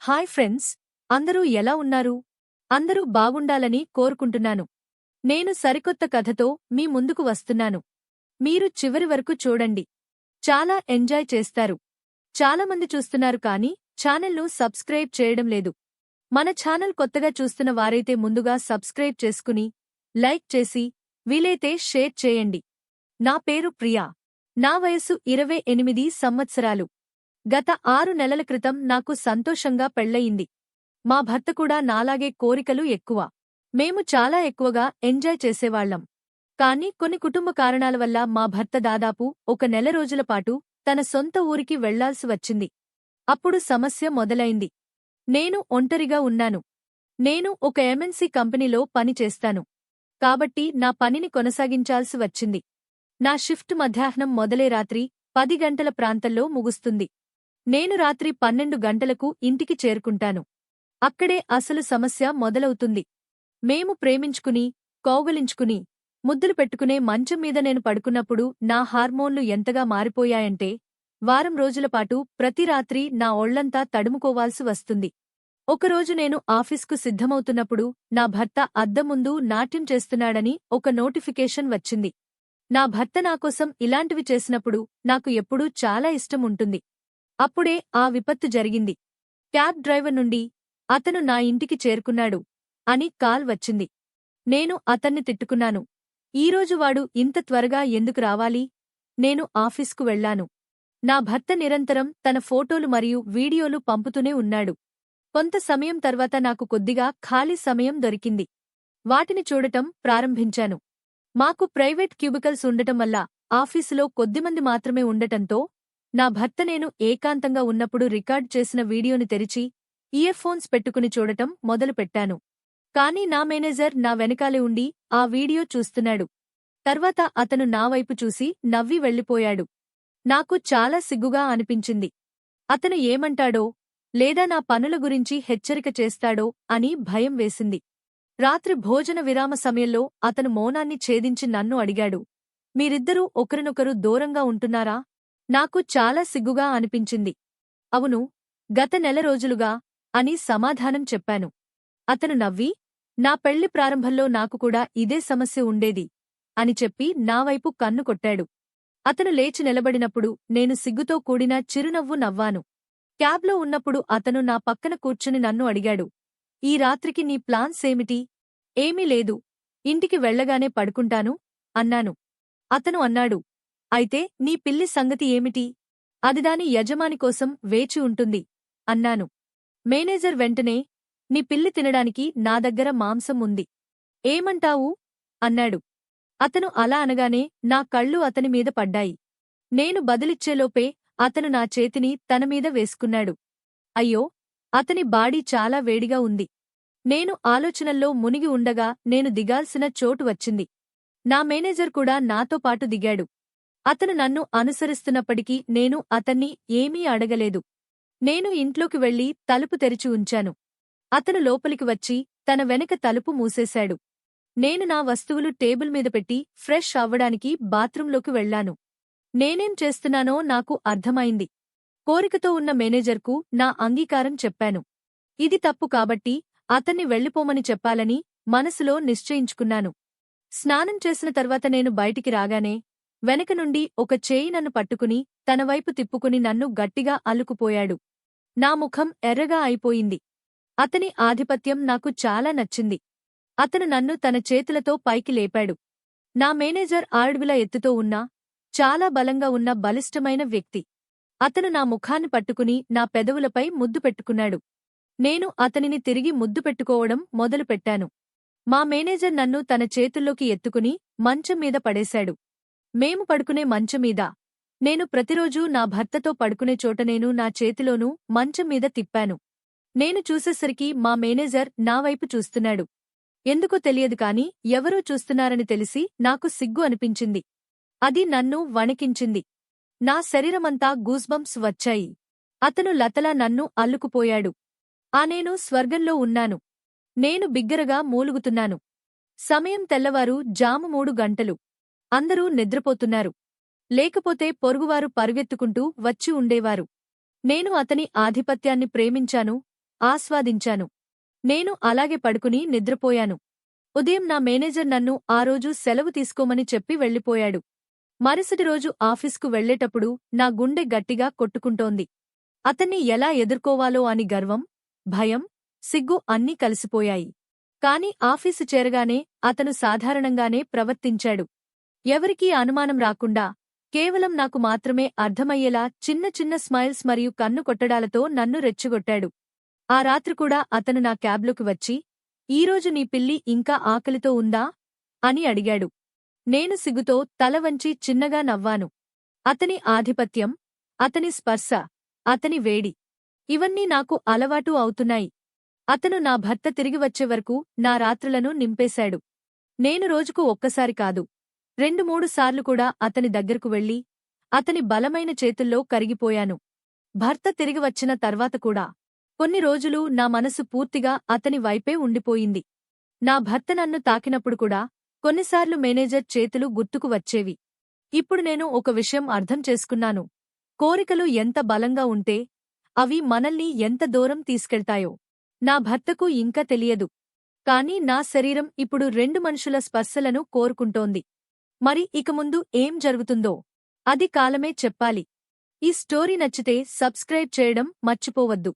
Hi friends, అందరూ ఎలా ఉన్నారు? అందరూ బాగుండాలని కోరుకుంటున్నాను. నేను సరికొత్త కథతో మీ ముందుకు వస్తున్నాను. మీరు చివరి వరకు చూడండి. చాలా ఎంజాయ్ చేస్తారు. చాలామంది చూస్తున్నారు కానీ ఛానల్ను సబ్స్క్రైబ్ చేయడం లేదు. మన ఛానల్ కొత్తగా చూస్తున్న వారైతే ముందుగా సబ్స్క్రైబ్ చేసుకుని, లైక్ చేసి, వీలైతే షేర్ చేయండి. నా పేరు ప్రియా. నా వయసు 28 సంవత్సరాలు. గత 6 నెలల క్రితం నాకు సంతోషంగా పెళ్లయింది. మా భర్త కూడా నాలాగే కోరికలు ఎక్కువ. మేము చాలా ఎక్కువగా ఎంజాయ్ చేసేవాళ్లం. కానీ కొన్ని కుటుంబ కారణాల వల్ల మా భర్త దాదాపు 1 నెల రోజుల పాటు తన సొంత ఊరికి వెళ్లాల్సి వచ్చింది. అప్పుడు సమస్య మొదలైంది. నేను ఒంటరిగా ఉన్నాను. నేను ఒక ఎంఎన్సీ కంపెనీలో పని చేస్తాను. కాబట్టి నా పనిని కొనసాగించాల్సి వచ్చింది. నా షిఫ్ట్ మధ్యాహ్నం మొదలై రాత్రి 10 గంటల ప్రాంతంలో ముగుస్తుంది. నేను రాత్రి 12 గంటలకు ఇంటికి చేరుకుంటాను. అక్కడే అసలు సమస్య మొదలవుతుంది. మేము ప్రేమించుకుని, కౌగలించుకుని, ముద్దులు పెట్టుకునే మంచం మీద నేను పడుకున్నప్పుడు నా హార్మోన్లు ఎంతగా మారిపోయాయంటే, వారం రోజులపాటు ప్రతి రాత్రి నా ఒళ్లంతా తడుముకోవాల్సి వస్తుంది. ఒకరోజు నేను ఆఫీస్కు సిద్ధమవుతున్నప్పుడు నా భర్త అద్దం ముందు నాట్యం చేస్తున్నాడని ఒక నోటిఫికేషన్ వచ్చింది. నా భర్త నాకోసం ఇలాంటివి చేసినప్పుడు నాకు ఎప్పుడూ చాలా ఇష్టం ఉంటుంది. అప్పుడే ఆ విపత్తు జరిగింది. క్యాబ్ డ్రైవర్ నుండి అతను నా ఇంటికి చేరుకున్నాడు అని కాల్ వచ్చింది. నేను అతన్ని తిట్టుకున్నాను. ఈరోజు వాడు ఇంత త్వరగా ఎందుకు రావాలి? నేను ఆఫీస్కు వెళ్లాను. నా భర్త నిరంతరం తన ఫోటోలు మరియు వీడియోలు పంపుతూనే ఉన్నాడు. కొంత సమయం తర్వాత నాకు కొద్దిగా ఖాళీ సమయం దొరికింది. వాటిని చూడటం ప్రారంభించాను. మాకు ప్రైవేట్ క్యూబికల్స్ ఉండటం వల్ల ఆఫీసులో కొద్దిమంది మాత్రమే ఉండటంతో నా భర్త నేను ఏకాంతంగా ఉన్నప్పుడు రికార్డ్ చేసిన వీడియోని తెరిచి ఇయర్ఫోన్స్ పెట్టుకుని చూడటం మొదలుపెట్టాను. కానీ నా మేనేజర్ నా వెనకాలే ఉండి ఆ వీడియో చూస్తున్నాడు. తర్వాత అతను నా వైపు చూసి నవ్వి వెళ్ళిపోయాడు. నాకు చాలా సిగ్గుగా అనిపించింది. అతను ఏమంటాడో లేదా నా పనుల గురించి హెచ్చరిక చేస్తాడో అని భయం వేసింది. రాత్రి భోజన విరామ సమయంలో అతను మౌనాన్ని ఛేదించి నన్ను అడిగాడు, మీరిద్దరూ ఒకరినొకరు దూరంగా ఉంటున్నారా? నాకు చాలా సిగ్గుగా అనిపించింది. అవును, గత నెల రోజులుగా అని సమాధానం చెప్పాను. అతను నవ్వి, నా పెళ్లి ప్రారంభంలో నాకు కూడా ఇదే సమస్య ఉండేది అని చెప్పి నావైపు కన్ను కొట్టాడు. అతను లేచి నిలబడినప్పుడు నేను సిగ్గుతో కూడిన చిరునవ్వు నవ్వాను. క్యాబ్లో ఉన్నప్పుడు అతను నా పక్కన కూర్చుని నన్ను అడిగాడు, ఈ రాత్రికి నీ ప్లాన్స్ ఏమిటి? ఏమీ లేదు, ఇంటికి వెళ్లగానే పడుకుంటాను అన్నాను. అతను అన్నాడు, అయితే నీ పిల్లి సంగతి ఏమిటి? అది దాని యజమాని కోసం వేచి ఉంటుంది అన్నాను. మేనేజర్ వెంటనే, నీ పిల్లి తినడానికి నా దగ్గర మాంసం ఉంది. ఏమంటావు? అన్నాడు. అతను అలా అనగానే నా కళ్ళు అతని మీద పడ్డాయి. నేను బదులిచ్చేలోపే అతను నా చేతిని తనమీద వేసుకున్నాడు. అయ్యో, అతని బాడీ చాలా వేడిగా ఉంది. నేను ఆలోచనల్లో మునిగి ఉండగా నేను దిగాల్సిన చోటు వచ్చింది. నా మేనేజర్ కూడా నాతో పాటు దిగాడు. అతను నన్ను అనుసరిస్తున్నప్పటికీ నేను అతన్ని ఏమీ అడగలేదు. నేను ఇంట్లోకి వెళ్లి తలుపు తెరిచి ఉంచాను. అతను లోపలికి వచ్చి తన వెనక తలుపు మూసేశాడు. నేను నా వస్తువులు టేబుల్ మీద పెట్టి ఫ్రెష్ అవ్వడానికి బాత్రూంలోకి వెళ్లాను. నేనేం చేస్తున్నానో నాకు అర్థమైంది. కోరికతో ఉన్న మేనేజర్కు నా అంగీకారం చెప్పాను. ఇది తప్పు కాబట్టి అతన్ని వెళ్ళిపోమని చెప్పాలని మనసులో నిశ్చయించుకున్నాను. స్నానం చేసిన తర్వాత నేను బయటికి రాగానే వెనక నుండి ఒక చేయి నన్ను పట్టుకుని తనవైపు తిప్పుకుని నన్ను గట్టిగా అల్లుకుపోయాడు. నా ముఖం ఎర్రగా అయిపోయింది. అతని ఆధిపత్యం నాకు చాలా నచ్చింది. అతను నన్ను తన చేతులతో పైకి లేపాడు. నా మేనేజర్ ఆరుడుగుల ఎత్తుతో ఉన్నా, చాలా బలంగా ఉన్న బలిష్టమైన వ్యక్తి. అతను నా ముఖాన్ని పట్టుకుని నా పెదవులపై ముద్దు పెట్టుకున్నాడు. నేను అతనిని తిరిగి ముద్దు పెట్టుకోవడం మొదలుపెట్టాను. మా మేనేజర్ నన్ను తన చేతుల్లోకి ఎత్తుకుని మంచం మీద పడేశాడు. మేము పడుకునే మంచమీద. నేను ప్రతిరోజూ నా భర్తతో పడుకునే చోట నేను నా చేతిలోనూ మంచం మీద తిప్పాను. నేను చూసేసరికి మా మేనేజర్ నావైపు చూస్తున్నాడు. ఎందుకో తెలియదు కాని ఎవరో చూస్తున్నారని తెలిసి నాకు సిగ్గు అనిపించింది. అది నన్ను వణికించింది. నా శరీరమంతా గూస్బంప్స్ వచ్చాయి. అతను లతలా నన్ను అల్లుకుపోయాడు. నేను స్వర్గంలో ఉన్నాను. నేను బిగ్గరగా మూలుగుతున్నాను. సమయం తెల్లవారు జాము 3 గంటలు. అందరూ నిద్రపోతున్నారు. లేకపోతే పొరుగువారు పరుగెత్తుకుంటూ వచ్చి ఉండేవారు. నేను అతని ఆధిపత్యాన్ని ప్రేమించాను, ఆస్వాదించాను. నేను అలాగే పడుకుని నిద్రపోయాను. ఉదయం నా మేనేజర్ నన్ను ఆ రోజు సెలవు తీసుకోమని చెప్పి వెళ్ళిపోయాడు. మరుసటి రోజు ఆఫీస్కు వెళ్ళేటప్పుడు నా గుండె గట్టిగా కొట్టుకుంటోంది. అతన్ని ఎలా ఎదుర్కోవాలో అని గర్వం, భయం, సిగ్గు అన్నీ కలిసిపోయాయి. కాని ఆఫీసు చేరగానే అతను సాధారణంగానే ప్రవర్తించాడు. ఎవరికీ అనుమానం రాకుండా, కేవలం నాకు మాత్రమే అర్థమయ్యేలా చిన్న చిన్న స్మైల్స్ మరియు కన్ను కొట్టడాలతో నన్ను రెచ్చగొట్టాడు. ఆ రాత్రి కూడా అతను నా క్యాబ్లోకి వచ్చి, ఈరోజు నీ పిల్లి ఇంకా ఆకలితో ఉందా? అని అడిగాడు. నేను సిగ్గుతో తల వంచి చిన్నగా నవ్వాను. అతని ఆధిపత్యం, అతని స్పర్శ, అతని వేడి, ఇవన్నీ నాకు అలవాటు అవుతున్నాయి. అతను నా భర్త తిరిగి వచ్చే వరకు నా రాత్రులను నింపేశాడు. నేను రోజుకు ఒక్కసారి కాదు, 2-3 సార్లు కూడా అతని దగ్గరకు వెళ్లి, అతని బలమైన చేతుల్లో కరిగిపోయాను. భర్త తిరిగి వచ్చిన తర్వాత కూడా కొన్ని రోజులు నా మనసు పూర్తిగా అతని వైపే ఉండిపోయింది. నా భర్త నన్ను తాకినప్పుడు కూడా కొన్నిసార్లు మేనేజర్ చేతులు గుర్తుకు వచ్చేవి. ఇప్పుడు నేను ఒక విషయం అర్థం చేసుకున్నాను. కోరికలు ఎంత బలంగా ఉంటే అవి మనల్ని ఎంత దూరం తీసుకెళ్తాయో నా భర్తకు ఇంకా తెలియదు. కానీ నా శరీరం ఇప్పుడు 2 మనుషుల స్పర్శలను కోరుకుంటోంది. మరి ఇక ముందు ఏం జరుగుతుందో అది కాలమే చెప్పాలి. ఈ స్టోరీ నచ్చితే సబ్స్క్రైబ్ చేయడం మర్చిపోవద్దు.